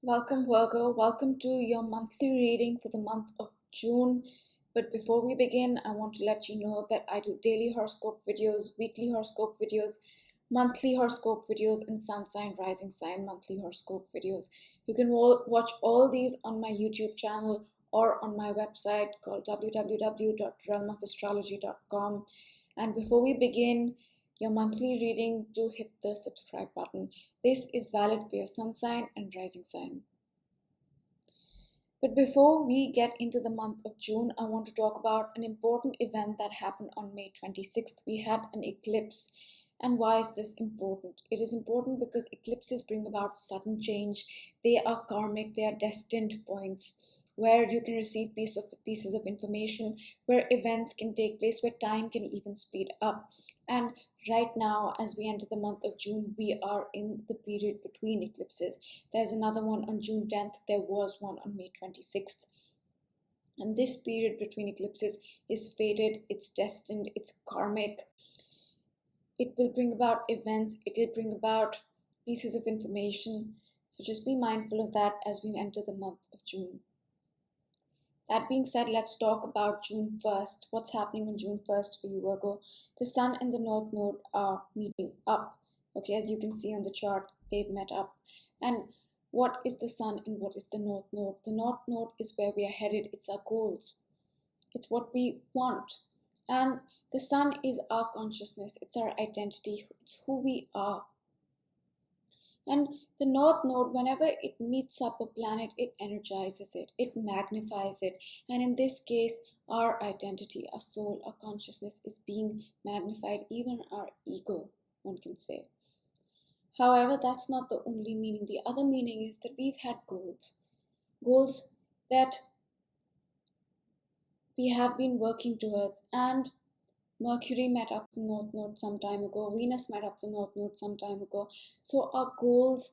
Welcome, Virgo. Welcome to your monthly reading for the month of June. But before we begin, I want to let you know that I do daily horoscope videos, weekly horoscope videos, monthly horoscope videos, and sun sign, rising sign monthly horoscope videos. You can watch all these on my YouTube channel or on my website called www.realmofastrology.com. And before we begin your monthly reading, do hit the subscribe button. This is valid for your sun sign and rising sign. But before we get into the month of June, I want to talk about an important event that happened on May 26th. We had an eclipse. And why is this important? It is important because eclipses bring about sudden change. They are karmic, they are destined points where you can receive pieces of information, where events can take place, where time can even speed up. And right now, as we enter the month of June, we are in the period between eclipses. There's another one on June 10th, there was one on May 26th. And this period between eclipses is fated, it's destined, it's karmic. It will bring about events, it will bring about pieces of information. So just be mindful of that as we enter the month of June. That being said, let's talk about June 1st. What's happening on June 1st for you, Virgo? The Sun and the North Node are meeting up. Okay, as you can see on the chart, they've met up. And what is the Sun and what is the North Node? The North Node is where we are headed. It's our goals. It's what we want. And the Sun is our consciousness. It's our identity. It's who we are. And the North Node, whenever it meets up a planet, it energizes it, it magnifies it. And in this case, our identity, our soul, our consciousness is being magnified, even our ego, one can say. However, that's not the only meaning. The other meaning is that we've had goals that we have been working towards, and Mercury met up the North Node some time ago. Venus met up the North Node some time ago. So our goals,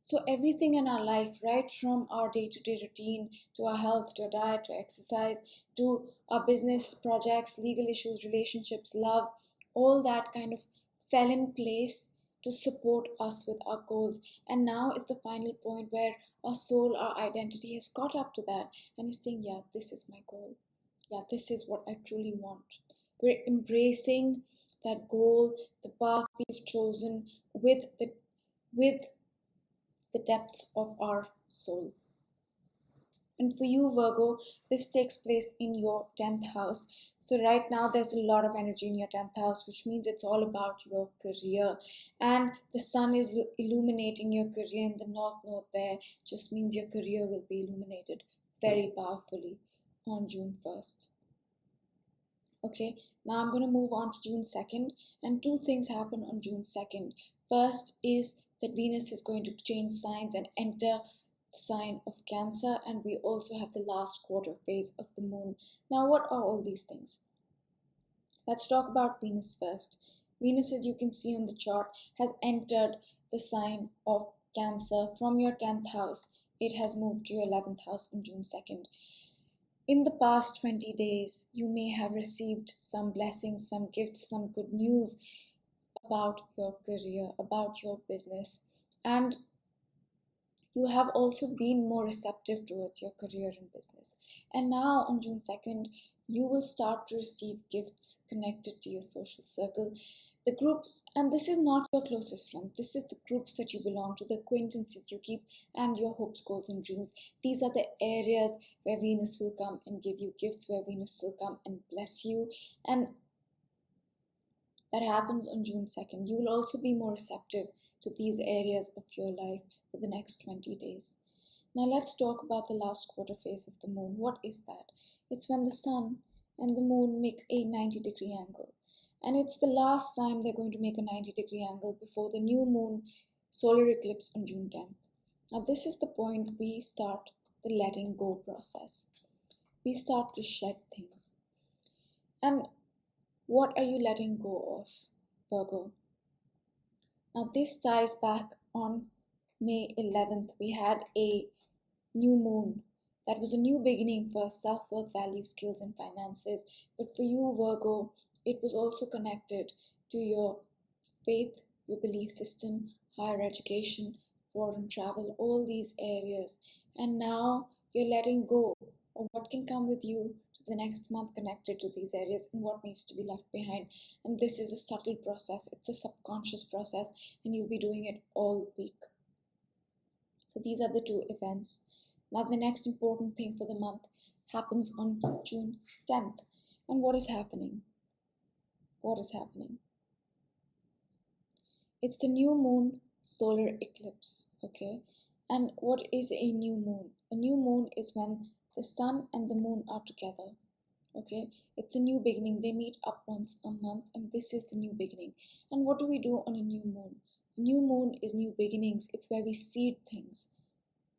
so everything in our life, right from our day-to-day routine, to our health, to our diet, to exercise, to our business projects, legal issues, relationships, love, all that kind of fell in place to support us with our goals. And now is the final point where our soul, our identity has caught up to that and is saying, yeah, this is my goal. Yeah, this is what I truly want. We're embracing that goal, the path we've chosen with the depths of our soul. And for you, Virgo, this takes place in your 10th house. So right now there's a lot of energy in your 10th house, which means it's all about your career. And the sun is illuminating your career in the North Node there. Just means your career will be illuminated very powerfully on June 1st. Okay, now I'm going to move on to June 2nd, and two things happen on June 2nd. First is that Venus is going to change signs and enter the sign of Cancer, and we also have the last quarter phase of the moon. Now, what are all these things? Let's talk about Venus first. Venus, as you can see on the chart, has entered the sign of Cancer from your 10th house. It has moved to your 11th house on June 2nd. In the past 20 days, you may have received some blessings, some gifts, some good news about your career, about your business. And you have also been more receptive towards your career and business. And now on June 2nd, you will start to receive gifts connected to your social circle. The groups, and this is not your closest friends, this is the groups that you belong to, the acquaintances you keep, and your hopes, goals, and dreams. These are the areas where Venus will come and give you gifts, where Venus will come and bless you. And that happens on June 2nd. You will also be more receptive to these areas of your life for the next 20 days. Now let's talk about the last quarter phase of the moon. What is that? It's when the sun and the moon make a 90-degree angle. And it's the last time they're going to make a 90-degree angle before the new moon solar eclipse on June 10th. Now this is the point we start the letting go process. We start to shed things. And what are you letting go of, Virgo? Now this ties back on May 11th. We had a new moon. That was a new beginning for self-worth, value, skills, and finances. But for you, Virgo, it was also connected to your faith, your belief system, higher education, foreign travel, all these areas. And now you're letting go of what can come with you to the next month connected to these areas and what needs to be left behind. And this is a subtle process, it's a subconscious process, and you'll be doing it all week. So these are the two events. Now the next important thing for the month happens on June 10th. And what is happening? What is happening? It's the new moon solar eclipse, okay? And what is a new moon? A new moon is when the sun and the moon are together, okay? It's a new beginning. They meet up once a month, and this is the new beginning. And what do we do on a new moon? A new moon is new beginnings. It's where we seed things.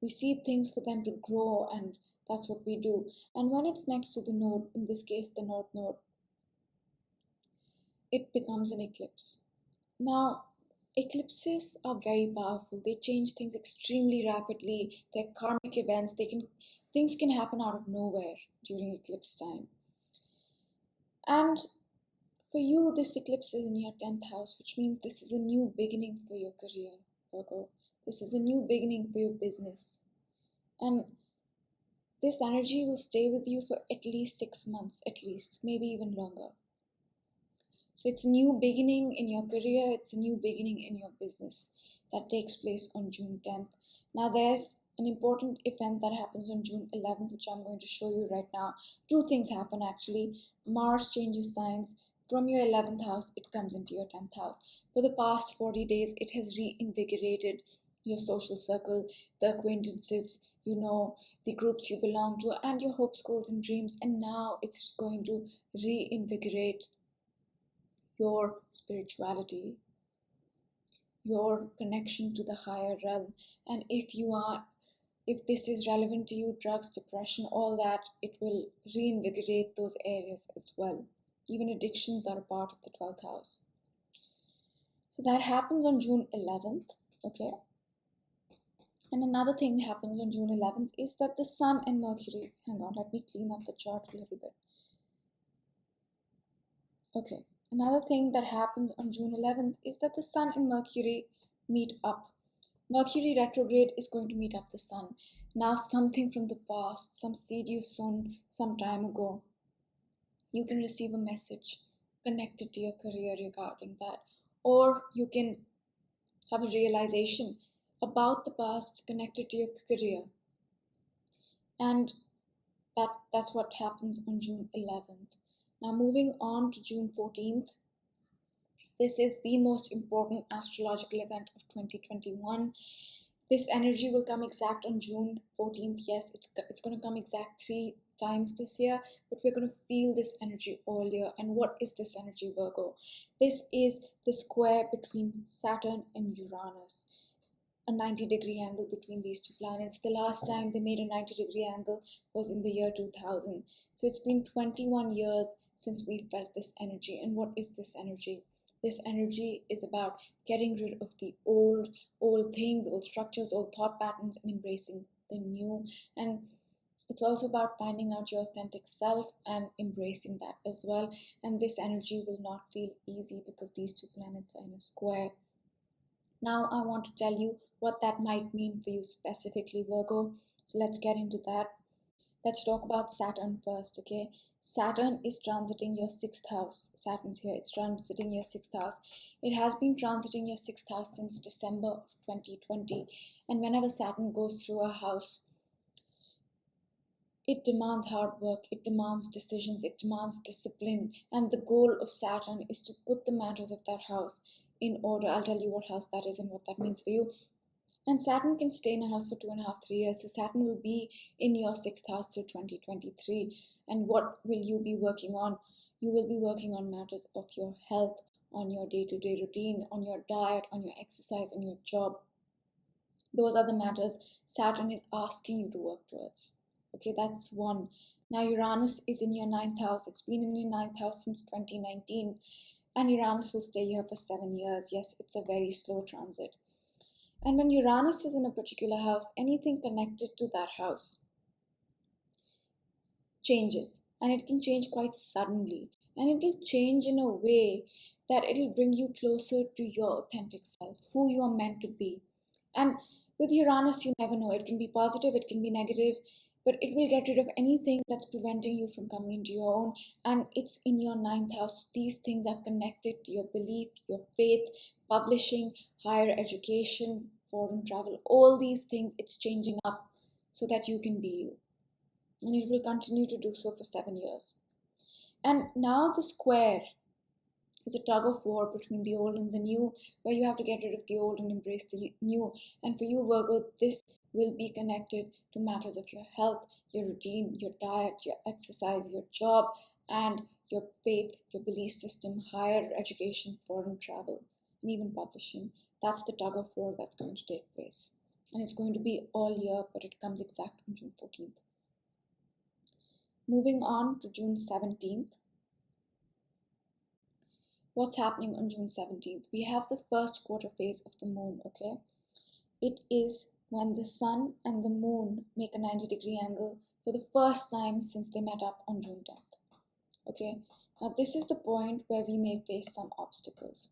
We seed things for them to grow, and that's what we do. And when it's next to the node, in this case the north node, it becomes an eclipse. Now, eclipses are very powerful. They change things extremely rapidly. They're karmic events. Things can happen out of nowhere during eclipse time. And for you, this eclipse is in your 10th house, which means this is a new beginning for your career, Virgo. This is a new beginning for your business. And this energy will stay with you for at least 6 months, at least, maybe even longer. So it's a new beginning in your career, it's a new beginning in your business that takes place on June 10th. Now there's an important event that happens on June 11th, which I'm going to show you right now. Two things happen actually. Mars changes signs. From your 11th house, it comes into your 10th house. For the past 40 days, it has reinvigorated your social circle, the acquaintances, you know, the groups you belong to, and your hopes, goals, and dreams. And now it's going to reinvigorate your spirituality, your connection to the higher realm. And if this is relevant to you, drugs, depression, all that, it will reinvigorate those areas as well. Even addictions are a part of the 12th house. So that happens on June 11th, okay? And another thing that happens on June 11th is that the Sun and Mercury, hang on, let me clean up the chart a little bit. Okay, another thing that happens on June 11th is that the Sun and Mercury meet up. Mercury retrograde is going to meet up the Sun. Now something from the past, some seed you've sown some time ago, you can receive a message connected to your career regarding that. Or you can have a realization about the past connected to your career. And that's what happens on June 11th. Now moving on to June 14th. This is the most important astrological event of 2021. This energy will come exact on June 14th. Yes, it's going to come exact 3 times this year, but we're going to feel this energy all year. And what is this energy, Virgo? This is the square between Saturn and Uranus, a 90-degree angle between these two planets. The last time they made a 90-degree angle was in the year 2000. So it's been 21 years since we felt this energy. And what is this energy? This energy is about getting rid of the old things, old structures, old thought patterns, and embracing the new. And it's also about finding out your authentic self and embracing that as well. And this energy will not feel easy because these two planets are in a square. Now I want to tell you what that might mean for you specifically, Virgo. So let's get into that. Let's talk about Saturn first, okay? Saturn is transiting your 6th house. Saturn's here. It's transiting your 6th house. It has been transiting your 6th house since December of 2020. And whenever Saturn goes through a house, it demands hard work, it demands decisions, it demands discipline. And the goal of Saturn is to put the matters of that house in order. I'll tell you what house that is and what that means for you. And Saturn can stay in a house for 2.5, 3 years. So Saturn will be in your 6th house till 2023. And what will you be working on? You will be working on matters of your health, on your day-to-day routine, on your diet, on your exercise, on your job. Those are the matters Saturn is asking you to work towards. Okay, that's one. Now Uranus is in your 9th house. It's been in your 9th house since 2019. And Uranus will stay here for 7 years. Yes, it's a very slow transit. And when Uranus is in a particular house, anything connected to that house changes. And it can change quite suddenly. And it will change in a way that it'll bring you closer to your authentic self, who you are meant to be. And With Uranus, you never know. It can be positive, it can be negative, but it will get rid of anything that's preventing you from coming into your own. And it's in your ninth house. These things are connected to your belief, your faith, publishing, higher education, foreign travel, all these things. It's changing up so that you can be you. And it will continue to do so for 7 years. And now the square is a tug of war between the old and the new, where you have to get rid of the old and embrace the new. And for you, Virgo, this will be connected to matters of your health, your routine, your diet, your exercise, your job, and your faith, your belief system, higher education, foreign travel, and even publishing. That's the tug of war that's going to take place. And it's going to be all year, but it comes exact on June 14th. Moving on to June 17th. What's happening on June 17th? We have the first quarter phase of the moon, okay? It is when the sun and the moon make a 90-degree angle for the first time since they met up on June 10th, okay? Now, this is the point where we may face some obstacles.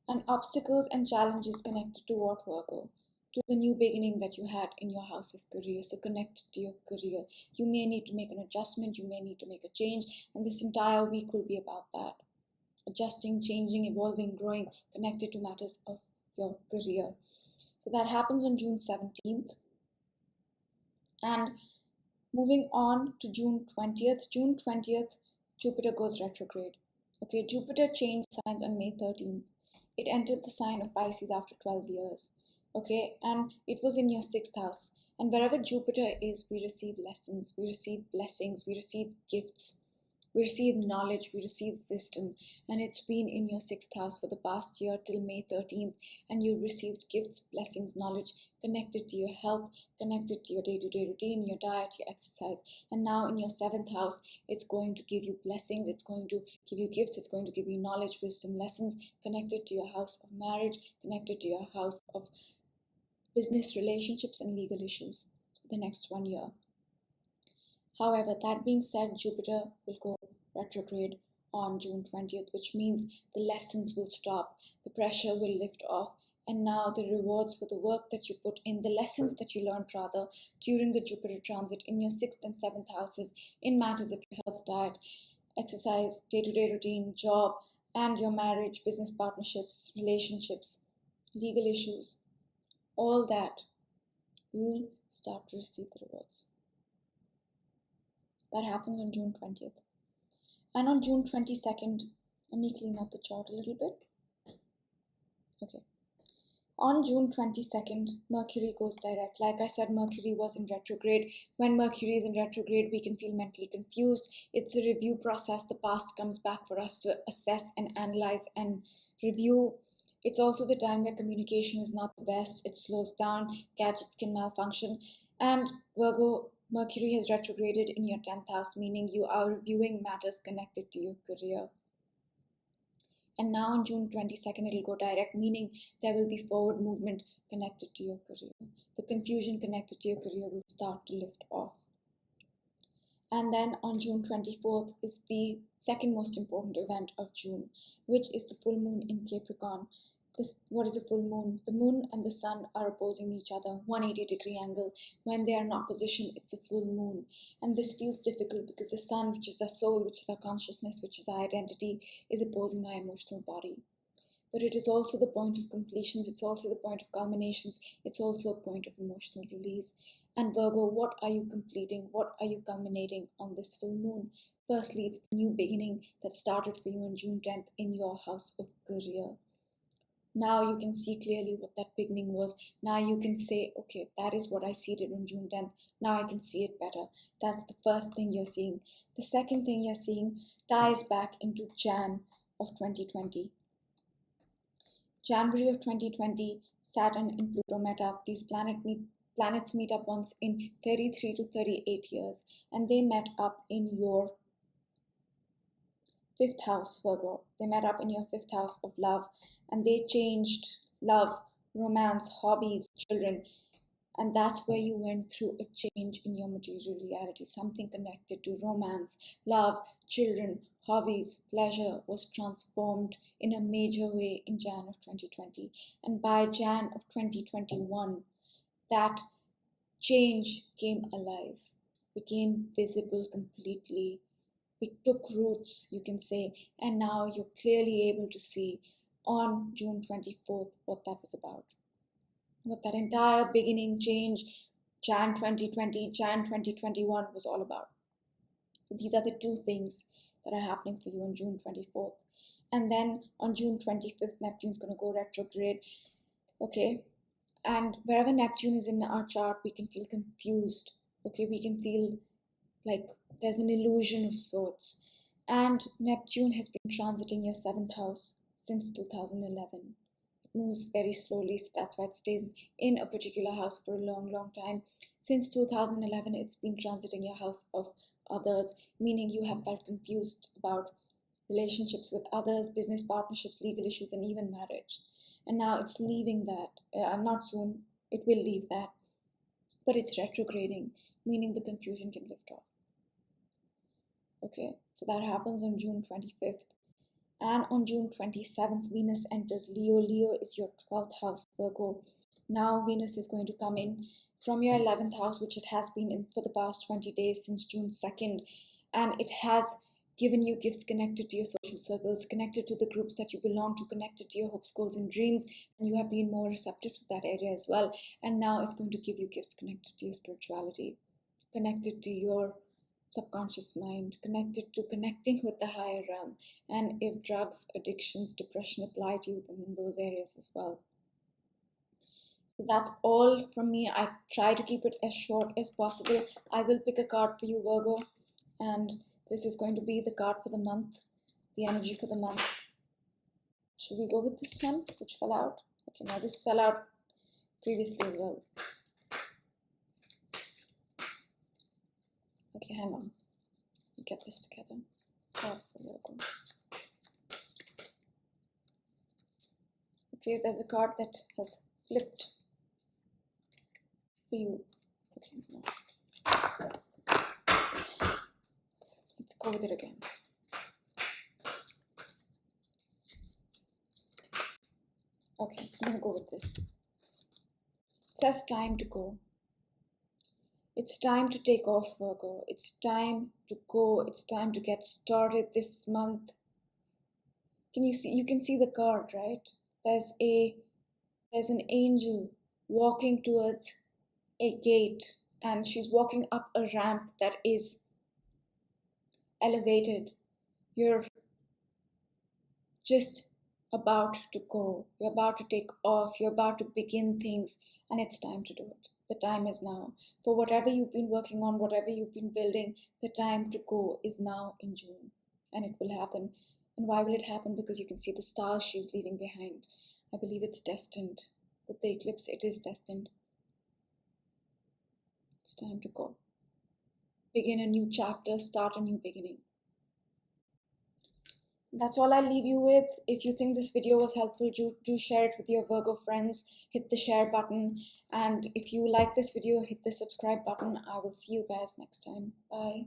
And obstacles and challenges connected to what, Virgo? To the new beginning that you had in your house of career. So connected to your career. You may need to make an adjustment, you may need to make a change, and this entire week will be about that. Adjusting, changing, evolving, growing, connected to matters of your career. So that happens on June 17th. And moving on to June 20th. June 20th, Jupiter goes retrograde. Okay, Jupiter changed signs on May 13th. It entered the sign of Pisces after 12 years. Okay, and it was in your 6th house. And wherever Jupiter is, we receive lessons, we receive blessings, we receive gifts. We receive knowledge, we receive wisdom, and it's been in your 6th house for the past year till May 13th, and you've received gifts, blessings, knowledge connected to your health, connected to your day-to-day routine, your diet, your exercise. And now in your 7th house, it's going to give you blessings, it's going to give you gifts, it's going to give you knowledge, wisdom, lessons connected to your house of marriage, connected to your house of business relationships and legal issues for the next 1 year. However, that being said, Jupiter will go retrograde on June 20th, which means the lessons will stop, the pressure will lift off, and now the rewards for the work that you put in, the lessons that you learned rather during the Jupiter transit in your 6th and 7th houses in matters of your health, diet, exercise, day-to-day routine, job, and your marriage, business partnerships, relationships, legal issues, all that, you'll start to receive the rewards. That happens on June 20th. And on June 22nd, let me clean up the chart a little bit. Okay. On June 22nd, Mercury goes direct. Like I said, Mercury was in retrograde. When Mercury is in retrograde, we can feel mentally confused. It's a review process. The past comes back for us to assess and analyze and review. It's also the time where communication is not the best. It slows down. Gadgets can malfunction. And Virgo, Mercury has retrograded in your 10th house, meaning you are reviewing matters connected to your career. And now on June 22nd, it'll go direct, meaning there will be forward movement connected to your career. The confusion connected to your career will start to lift off. And then on June 24th is the second most important event of June, which is the full moon in Capricorn. What is a full moon? The moon and the sun are opposing each other, 180-degree angle. When they are in opposition, it's a full moon. And this feels difficult because the sun, which is our soul, which is our consciousness, which is our identity, is opposing our emotional body. But it is also the point of completions. It's also the point of culminations. It's also a point of emotional release. And Virgo, what are you completing? What are you culminating on this full moon? Firstly, it's the new beginning that started for you on June 10th in your house of career. Now you can see clearly what that beginning was. Now you can say, okay, that is what I seeded on June 10th. Now I can see it better. That's the first thing you're seeing. The second thing you're seeing ties back into Jan of 2020. January of 2020, Saturn and Pluto met up. These planets meet up once in 33 to 38 years. And they met up in your 5th house, Virgo. They met up in your 5th house of love. And they changed love, romance, hobbies, children. And that's where you went through a change in your material reality. Something connected to romance, love, children, hobbies, pleasure was transformed in a major way in Jan of 2020. And by Jan of 2021, that change came alive, became visible completely. It took roots, you can say, and now you're clearly able to see on June 24th what that was about. What that entire beginning change, Jan 2020, Jan 2021 was all about. So these are the two things that are happening for you on June 24th. And then on June 25th, Neptune's going to go retrograde. Okay. And wherever Neptune is in our chart, we can feel confused. Okay. We can feel like there's an illusion of sorts. And Neptune has been transiting your 7th house since 2011. It moves very slowly, so that's why it stays in a particular house for a long, long time. Since 2011, it's been transiting your house of others, meaning you have felt confused about relationships with others, business partnerships, legal issues, and even marriage. And now it's leaving that. Not soon, it will leave that. But it's retrograding, meaning the confusion can lift off. Okay, so that happens on June 25th. And on June 27th, Venus enters Leo. Leo is your 12th house, Virgo. Now Venus is going to come in from your 11th house, which it has been in for the past 20 days since June 2nd. And it has given you gifts connected to your social circles, connected to the groups that you belong to, connected to your hopes, goals, and dreams. And you have been more receptive to that area as well. And now it's going to give you gifts connected to your spirituality, connected to your subconscious mind, connected to connecting with the higher realm. And if drugs, addictions, depression apply to you, then in those areas as well. So that's all from me. I try to keep it as short as possible. I will pick a card for you, Virgo, and this is going to be the card for the month, the energy for the month. Should we go with this one, which fell out? Okay, now this fell out previously as well. Okay, hang on. Get this together. Card for Virgo. Okay, there's a card that has flipped for you. Okay, no. Let's go with it again. Okay, I'm gonna go with this. It says time to go. It's time to take off, Virgo. It's time to go. It's time to get started this month. Can you see? You can see the card, right? There's an angel walking towards a gate, and she's walking up a ramp that is elevated. You're just about to go. You're about to take off. You're about to begin things, and it's time to do it. The time is now. For whatever you've been working on, whatever you've been building, the time to go is now in June, and it will happen. And why will it happen? Because you can see the stars she's leaving behind. I believe it's destined. With the eclipse, it is destined. It's time to go. Begin a new chapter, start a new beginning. That's all I'll leave you with. If you think this video was helpful, do share it with your Virgo friends. Hit the share button. And if you like this video, hit the subscribe button. I will see you guys next time. Bye.